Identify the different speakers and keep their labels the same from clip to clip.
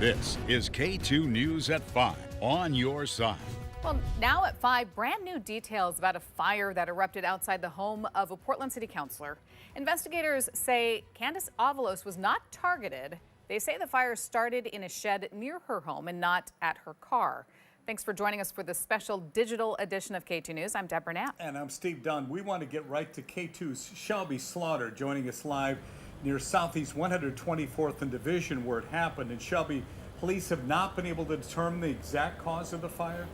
Speaker 1: This is K2 News at 5 on your side.
Speaker 2: Well, now at 5, brand new details about a fire that erupted outside the home of a Portland City Councilor. Investigators say Candace Avalos was not targeted. They say the fire started in a shed near her home and not at her car. Thanks for joining us for this special digital edition of K2 News. I'm Deborah Knapp.
Speaker 3: And I'm Steve Dunn. We want to get right to K2's Shelby Slaughter joining us live near Southeast 124th and Division where it happened. And Shelby, police have not been able to determine the exact cause of the fire?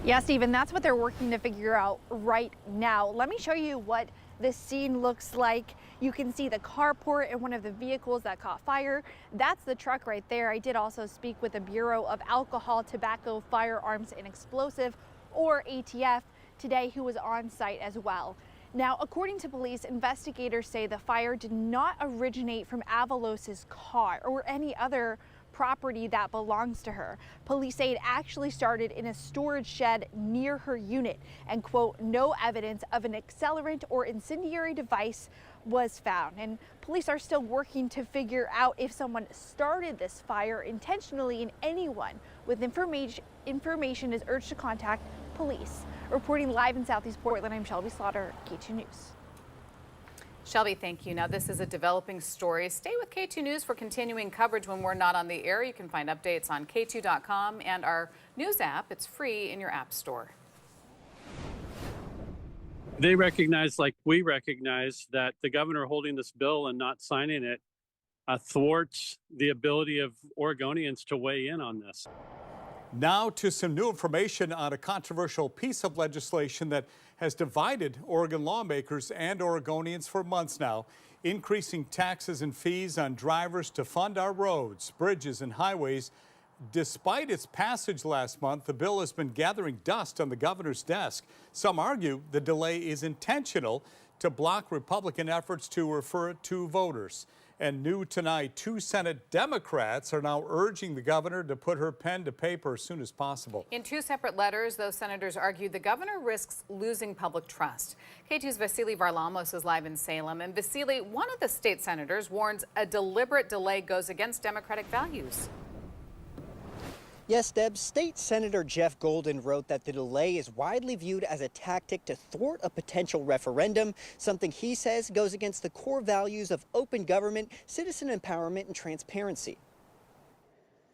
Speaker 4: Yeah, Stephen, that's what they're working to figure out right now. Let me show you what this scene looks like. You can see the carport and one of the vehicles that caught fire. That's the truck right there. I did also speak with the Bureau of Alcohol, Tobacco, Firearms, and Explosive, or ATF, today, who was on site as well. Now, according to police, investigators say the fire did not originate from Avalos's car or any other property that belongs to her. Police say it actually started in a storage shed near her unit, and quote, no evidence of an accelerant or incendiary device was found. And police are still working to figure out if someone started this fire intentionally, and anyone with information is urged to contact police. Reporting live in Southeast Portland, I'm Shelby Slaughter, K2 News.
Speaker 2: Shelby, thank you. Now, this is a developing story. Stay with K2 News for continuing coverage when we're not on the air. You can find updates on K2.com and our news app. It's free in your app store.
Speaker 5: They recognize, like we recognize, that the governor holding this bill and not signing it thwarts the ability of Oregonians to weigh in on this.
Speaker 3: Now to some new information on a controversial piece of legislation that has divided Oregon lawmakers and Oregonians for months now, increasing taxes and fees on drivers to fund our roads, bridges, and highways. Despite its passage last month, the bill has been gathering dust on the governor's desk. Some argue the delay is intentional to block Republican efforts to refer it to voters. And new tonight, 2 Senate Democrats are now urging the governor to put her pen to paper as soon as possible.
Speaker 2: In 2 separate letters, those senators argue the governor risks losing public trust. K2's Vasily Varlamos is live in Salem. And Vasily, one of the state senators warns a deliberate delay goes against Democratic values.
Speaker 6: Yes, Deb, State Senator Jeff Golden wrote that the delay is widely viewed as a tactic to thwart a potential referendum, something he says goes against the core values of open government, citizen empowerment, and transparency.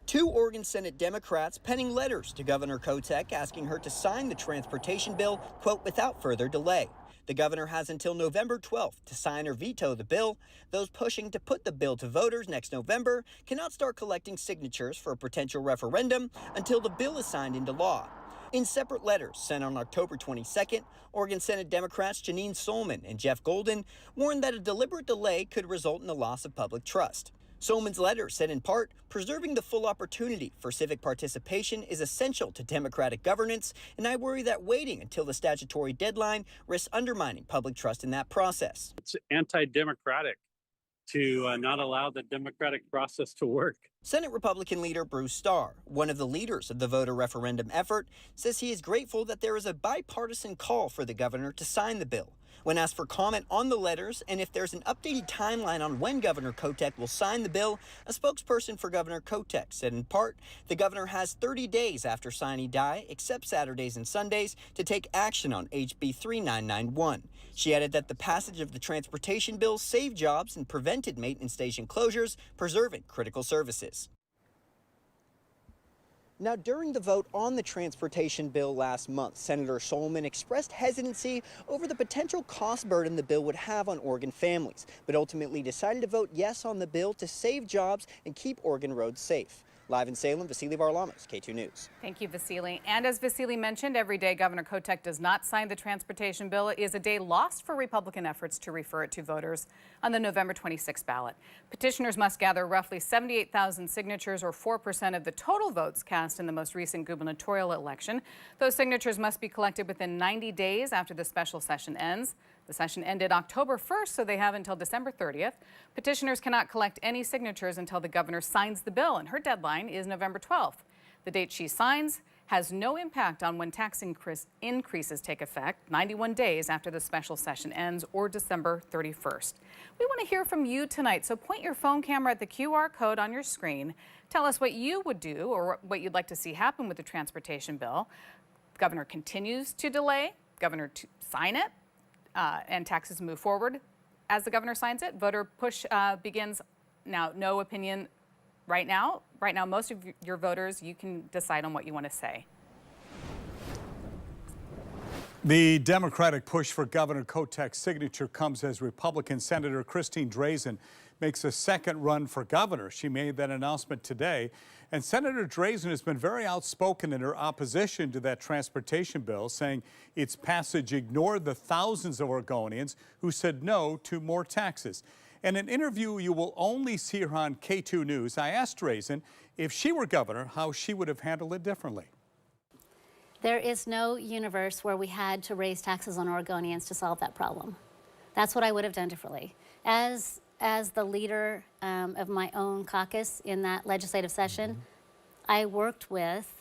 Speaker 6: 2 Oregon Senate Democrats penning letters to Governor Kotek asking her to sign the transportation bill, quote, without further delay. The governor has until November 12th to sign or veto the bill. Those pushing to put the bill to voters next November cannot start collecting signatures for a potential referendum until the bill is signed into law. In separate letters sent on October 22nd, Oregon Senate Democrats Janine Solman and Jeff Golden warned that a deliberate delay could result in the loss of public trust. Solman's letter said in part, preserving the full opportunity for civic participation is essential to democratic governance, and I worry that waiting until the statutory deadline risks undermining public trust in that process.
Speaker 5: It's anti-democratic to not allow the democratic process to work.
Speaker 6: Senate Republican leader Bruce Starr, one of the leaders of the voter referendum effort, says he is grateful that there is a bipartisan call for the governor to sign the bill. When asked for comment on the letters and if there's an updated timeline on when Governor Kotek will sign the bill, a spokesperson for Governor Kotek said in part, the governor has 30 days after sine die, except Saturdays and Sundays, to take action on HB 3991. She added that the passage of the transportation bill saved jobs and prevented maintenance station closures, preserving critical services. Now, during the vote on the transportation bill last month, Senator Solman expressed hesitancy over the potential cost burden the bill would have on Oregon families, but ultimately decided to vote yes on the bill to save jobs and keep Oregon roads safe. Live in Salem, Vasily Varlamos, K2 News.
Speaker 2: Thank you, Vasily. And as Vasily mentioned, every day Governor Kotek does not sign the transportation bill is a day lost for Republican efforts to refer it to voters on the November 26 ballot. Petitioners must gather roughly 78,000 signatures, or 4% of the total votes cast in the most recent gubernatorial election. Those signatures must be collected within 90 days after the special session ends. The session ended October 1st, so they have until December 30th. Petitioners cannot collect any signatures until the governor signs the bill, and her deadline is November 12th. The date she signs has no impact on when tax increases take effect 91 days after the special session ends or December 31st. We want to hear from you tonight, so point your phone camera at the QR code on your screen. Tell us what you would do or what you'd like to see happen with the transportation bill. Governor continues to delay, governor to sign it, and taxes move forward as the governor signs it. Voter push begins now. No opinion right now. Right now, most of your voters, you can decide on what you want to say.
Speaker 3: The Democratic push for Governor Kotek's signature comes as Republican Senator Christine Drazan makes a second run for governor. She made that announcement today. And Senator Drazan has been very outspoken in her opposition to that transportation bill, saying its passage ignored the thousands of Oregonians who said no to more taxes. In an interview you will only see her on K2 News, I asked Drazan if she were governor, how she would have handled it differently.
Speaker 7: There is no universe where we had to raise taxes on Oregonians to solve that problem. That's what I would have done differently. As the leader of my own caucus in that legislative session, I worked with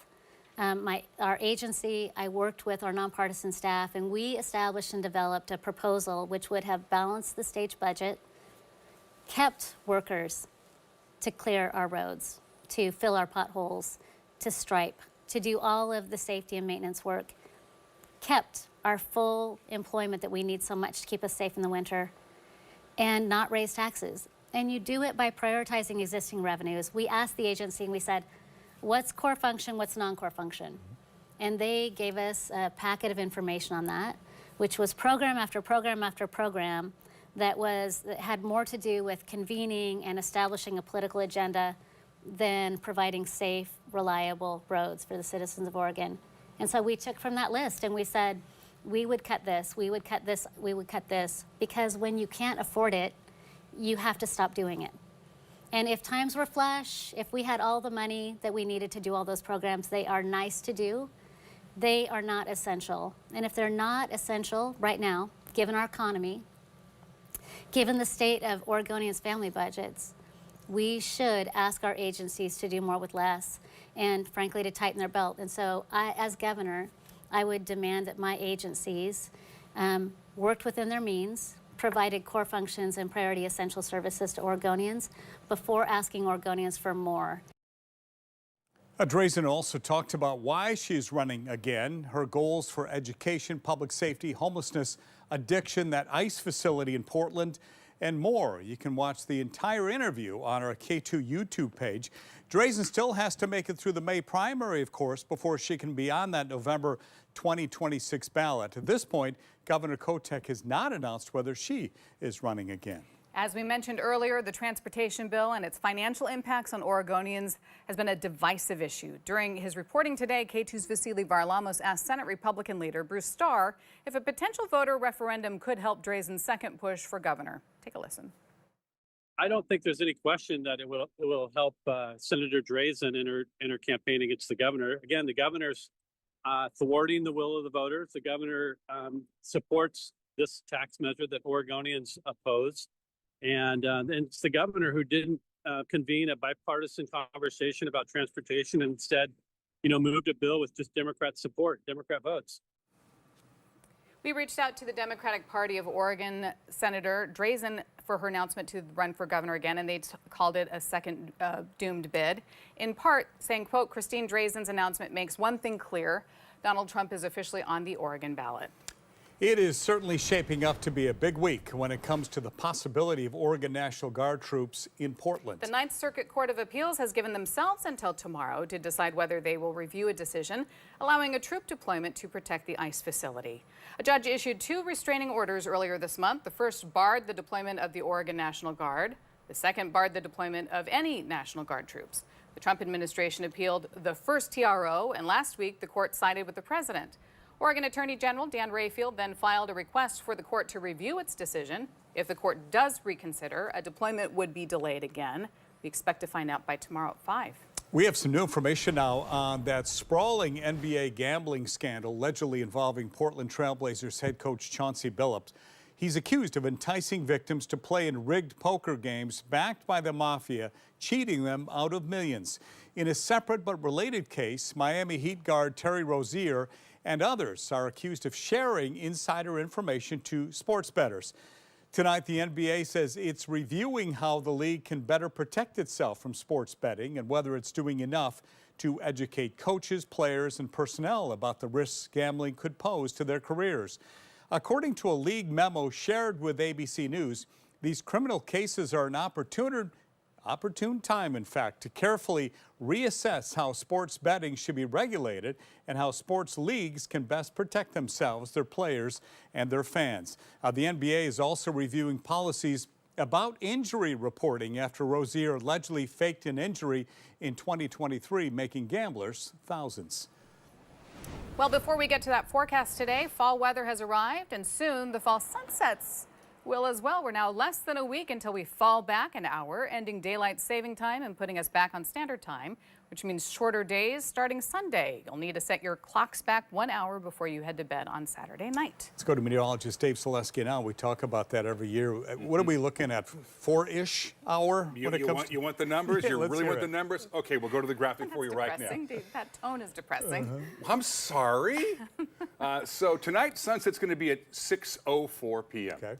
Speaker 7: our agency, I worked with our nonpartisan staff, and we established and developed a proposal which would have balanced the state budget, kept workers to clear our roads, to fill our potholes, to stripe, to do all of the safety and maintenance work, kept our full employment that we need so much to keep us safe in the winter, and not raise taxes. And you do it by prioritizing existing revenues. We asked the agency and we said, what's core function, what's non-core function? And they gave us a packet of information on that, which was program after program after program that had more to do with convening and establishing a political agenda than providing safe, reliable roads for the citizens of Oregon. And so we took from that list and we said, we would cut this, we would cut this, we would cut this, because when you can't afford it, you have to stop doing it. And if times were flush, if we had all the money that we needed to do all those programs, they are nice to do, they are not essential. And if they're not essential right now, given our economy, given the state of Oregonians' family budgets, we should ask our agencies to do more with less and, frankly, to tighten their belt. And so as governor, I would demand that my agencies worked within their means, provided core functions and priority essential services to Oregonians before asking Oregonians for more.
Speaker 3: Drazan also talked about why she's running again, her goals for education, public safety, homelessness, addiction, that ICE facility in Portland, and more. You can watch the entire interview on our K2 YouTube page. Drazan still has to make it through the May primary, of course, before she can be on that November 2026 ballot. At this point, Governor Kotek has not announced whether she is running again.
Speaker 2: As we mentioned earlier, the transportation bill and its financial impacts on Oregonians has been a divisive issue. During his reporting today, K2's Vasily Varlamos asked Senate Republican leader Bruce Starr if a potential voter referendum could help Drazan's second push for governor. Take a listen.
Speaker 5: I don't think there's any question that it will help Senator Drazan in her campaign against the governor. Again, the governor's thwarting the will of the voters. The governor supports this tax measure that Oregonians oppose. And it's the governor who didn't convene a bipartisan conversation about transportation and instead, moved a bill with just Democrat support, Democrat votes.
Speaker 2: We reached out to the Democratic Party of Oregon Senator Drazan for her announcement to run for governor again, and they called it a second doomed bid, in part saying, quote, Christine Drazan's announcement makes one thing clear: Donald Trump is officially on the Oregon ballot.
Speaker 3: It is certainly shaping up to be a big week when it comes to the possibility of Oregon National Guard troops in Portland.
Speaker 2: The Ninth Circuit Court of Appeals has given themselves until tomorrow to decide whether they will review a decision allowing a troop deployment to protect the ICE facility. A judge issued 2 restraining orders earlier this month. The first barred the deployment of the Oregon National Guard. The second barred the deployment of any National Guard troops. The Trump administration appealed the first TRO, and last week the court sided with the president. Oregon Attorney General Dan Rayfield then filed a request for the court to review its decision. If the court does reconsider, a deployment would be delayed again. We expect to find out by tomorrow at 5.
Speaker 3: We have some new information now on that sprawling NBA gambling scandal allegedly involving Portland Trailblazers head coach Chauncey Billups. He's accused of enticing victims to play in rigged poker games backed by the mafia, cheating them out of millions. In a separate but related case, Miami Heat guard Terry Rozier and others are accused of sharing insider information to sports bettors. Tonight, the NBA says it's reviewing how the league can better protect itself from sports betting and whether it's doing enough to educate coaches, players, and personnel about the risks gambling could pose to their careers. According to a league memo shared with ABC News, these criminal cases are an opportune time, in fact, to carefully reassess how sports betting should be regulated and how sports leagues can best protect themselves, their players, and their fans. The NBA is also reviewing policies about injury reporting after Rozier allegedly faked an injury in 2023, making gamblers thousands.
Speaker 2: Well, before we get to that forecast today, fall weather has arrived, and soon the fall sunsets will as well. We're now less than a week until we fall back an hour, ending daylight saving time and putting us back on standard time, which means shorter days starting Sunday. You'll need to set your clocks back 1 hour before you head to bed on Saturday night.
Speaker 3: Let's go to meteorologist Dave Selesky now. We talk about that every year. What are we looking at? 4-ish hour?
Speaker 8: You want the numbers?
Speaker 3: Yeah,
Speaker 8: you really want
Speaker 3: it.
Speaker 8: the numbers? Okay, we'll go to the graphic for you right now.
Speaker 2: Dave, that tone is depressing.
Speaker 8: I'm sorry. So tonight, sunset's going to be at 6:04 p.m.
Speaker 3: Okay.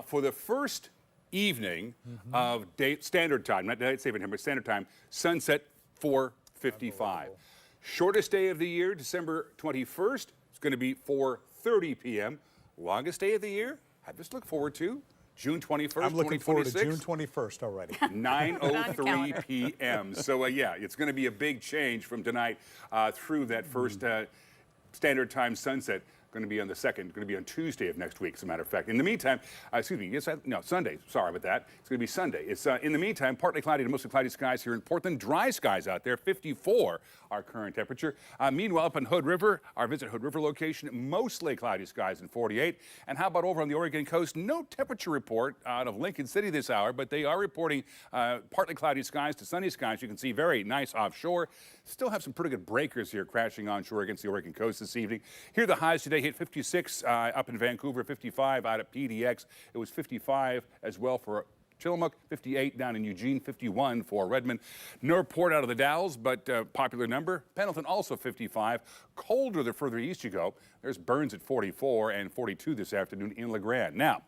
Speaker 8: For the first evening of standard time, not daylight saving time, but standard time, sunset 4:55. Shortest day of the year, December 21st, it's going to be 4:30 p.m. Longest day of the year, have this to look forward to, June 21st,
Speaker 3: I'm looking forward to
Speaker 8: 2026.
Speaker 3: June 21st already.
Speaker 8: 9:03 p.m. So yeah, it's going to be a big change from tonight through that first standard time sunset. Going to be on the 2nd, going to be on Tuesday of next week, as a matter of fact. In the meantime, Sunday, sorry about that. It's going to be Sunday. It's in the meantime, partly cloudy to mostly cloudy skies here in Portland. Dry skies out there, 54 our current temperature. Meanwhile, up in Hood River, our Visit Hood River location, mostly cloudy skies in 48. And how about over on the Oregon coast? No temperature report out of Lincoln City this hour, but they are reporting partly cloudy skies to sunny skies. You can see very nice offshore. Still have some pretty good breakers here crashing onshore against the Oregon coast this evening. Here are the highs today. Hit 56 up in Vancouver, 55 out at PDX. It was 55 as well for Tillamook, 58 down in Eugene, 51 for Redmond. No report out of the Dalles, but popular number. Pendleton also 55. Colder the further east you go. There's Burns at 44 and 42 this afternoon in La Grande. Now,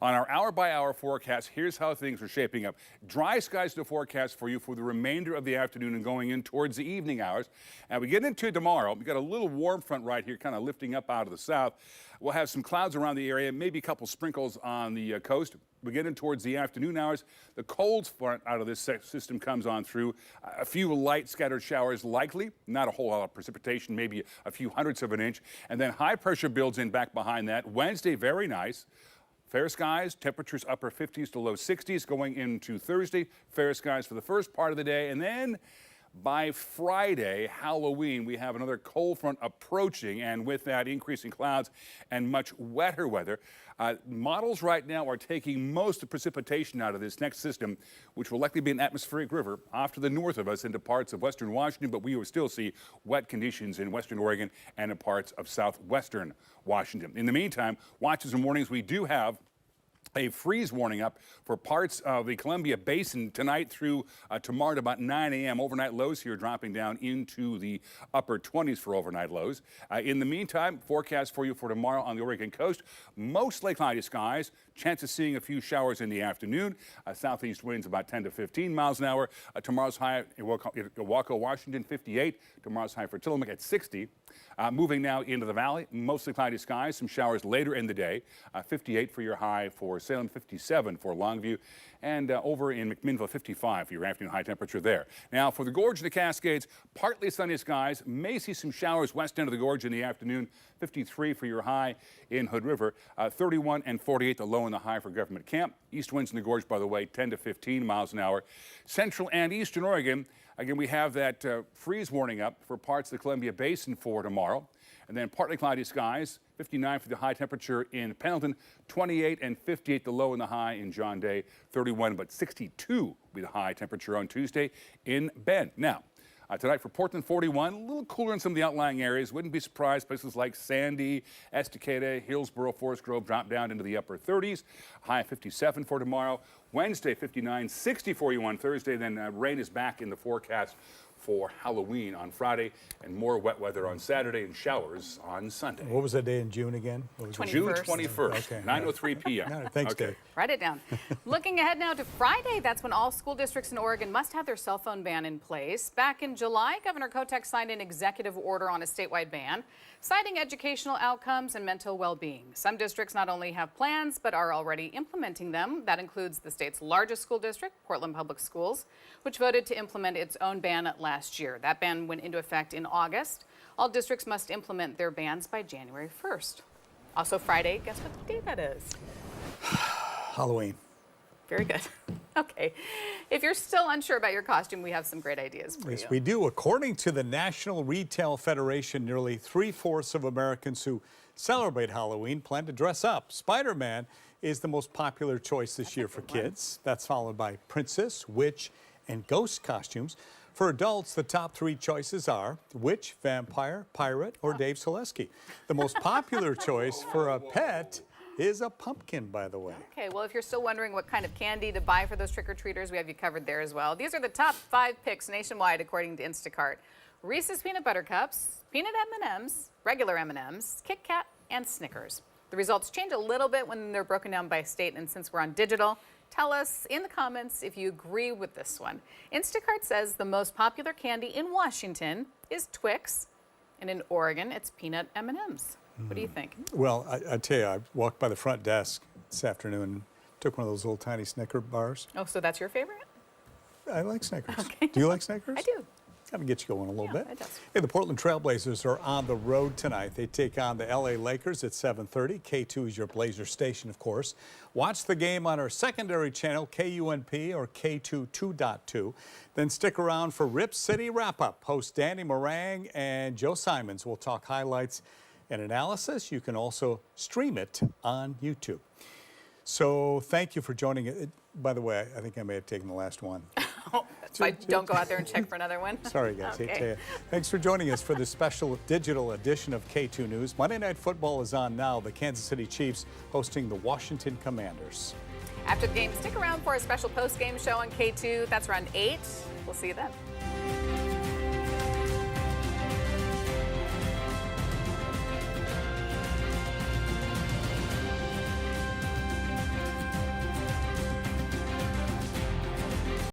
Speaker 8: on our hour-by-hour forecast, here's how things are shaping up. Dry skies to forecast for you for the remainder of the afternoon and going in towards the evening hours. And we get into tomorrow. We've got a little warm front right here, kind of lifting up out of the south. We'll have some clouds around the area, maybe a couple sprinkles on the coast. We get in towards the afternoon hours. The cold front out of this system comes on through. A few light scattered showers likely, not a whole lot of precipitation, maybe a few hundredths of an inch. And then high pressure builds in back behind that. Wednesday, very nice. Fair skies, temperatures upper 50s to low 60s going into Thursday. Fair skies for the first part of the day. And then by Friday, Halloween, we have another cold front approaching, and with that, increasing clouds and much wetter weather. Models right now are taking most of the precipitation out of this next system, which will likely be an atmospheric river off to the north of us into parts of western Washington, but we will still see wet conditions in western Oregon and in parts of southwestern Washington. In the meantime, watches and warnings, we do have a freeze warning up for parts of the Columbia Basin tonight through tomorrow at about 9 a.m. Overnight lows here dropping down into the upper 20s for overnight lows. In the meantime, forecast for you for tomorrow on the Oregon coast, mostly cloudy skies. Chance of seeing a few showers in the afternoon. Southeast winds about 10 to 15 miles an hour. Tomorrow's high in Waco, Washington, 58. Tomorrow's high for Tillamook at 60. Moving now into the valley, mostly cloudy skies. Some showers later in the day. 58 for your high for Salem, 57 for Longview. And over in McMinnville, 55 for your afternoon high temperature there. Now for the Gorge and the Cascades, partly sunny skies. May see some showers west end of the Gorge in the afternoon. 53 for your high in Hood River. 31 and 48 the low and the high for Government Camp. East winds in the Gorge, by the way, 10 to 15 miles an hour. Central and eastern Oregon, again, we have that freeze warning up for parts of the Columbia Basin for tomorrow. And then partly cloudy skies, 59 for the high temperature in Pendleton, 28 and 58 the low and the high in John Day, 31 but 62 will be the high temperature on Tuesday in Bend. Now, tonight for Portland, 41, a little cooler in some of the outlying areas. Wouldn't be surprised, places like Sandy, Estacada, Hillsboro, Forest Grove drop down into the upper 30s. High 57 for tomorrow. Wednesday, 59, 60 for you on Thursday. Then rain is back in the forecast for Halloween on Friday, and more wet weather on Saturday and showers on Sunday.
Speaker 3: What was that day in June again? What was it?
Speaker 8: June
Speaker 2: 21st.
Speaker 8: 21st,
Speaker 3: Okay.
Speaker 8: 9:03 p.m.
Speaker 3: All right, thanks,
Speaker 8: Okay.
Speaker 3: Dave.
Speaker 2: Write it down. Looking ahead now to Friday, that's when all school districts in Oregon must have their cell phone ban in place. Back in July, Governor Kotek signed an executive order on a statewide ban, citing educational outcomes and mental well-being. Some districts not only have plans, but are already implementing them. That includes the state's largest school district, Portland Public Schools, which voted to implement its own ban last year. That ban went into effect in August. All districts must implement their bans by January 1st. Also Friday, guess what day that is?
Speaker 3: Halloween.
Speaker 2: Very good. Okay. If you're still unsure about your costume, we have some great ideas for you.
Speaker 3: Yes, we do. According to the National Retail Federation, nearly 3/4 of Americans who celebrate Halloween plan to dress up. Spider-Man is the most popular choice this year for kids. That's followed by princess, witch, and ghost costumes. For adults, the top 3 choices are witch, vampire, pirate, or Dave Selesky. The most popular choice for a pet is a pumpkin, by the way.
Speaker 2: Okay, well, if you're still wondering what kind of candy to buy for those trick-or-treaters, we have you covered there as well. These are the top 5 picks nationwide, according to Instacart. Reese's Peanut Butter Cups, peanut M&Ms, regular M&Ms, Kit Kat, and Snickers. The results change a little bit when they're broken down by state, and since we're on digital, tell us in the comments if you agree with this one. Instacart says the most popular candy in Washington is Twix, and in Oregon, it's peanut M&Ms. What do you think?
Speaker 3: Well, I tell you, I walked by the front desk this afternoon and took one of those little tiny Snicker bars.
Speaker 2: Oh, so that's your favorite?
Speaker 3: I like Snickers.
Speaker 2: Okay.
Speaker 3: Do you like Snickers?
Speaker 2: I do.
Speaker 3: That would get you going a little bit.
Speaker 2: It does.
Speaker 3: Hey, the Portland Trailblazers are on the road tonight. They take on the LA Lakers at 7:30. K2 is your Blazer station, of course. Watch the game on our secondary channel, KUNP or K2 2.2. Then stick around for Rip City Wrap-Up. Host Danny Morang and Joe Simons will talk highlights and analysis. You can also stream it on YouTube. So thank you for joining. By the way, I think I may have taken the last one.
Speaker 2: That's why don't go out there and check for another one.
Speaker 3: Sorry, guys.
Speaker 2: Okay.
Speaker 3: Hate to tell you. Thanks for joining us for this special digital edition of K2 News. Monday Night Football is on now. The Kansas City Chiefs hosting the Washington Commanders.
Speaker 2: After the game, stick around for a special post-game show on K2. That's around 8. We'll see you then.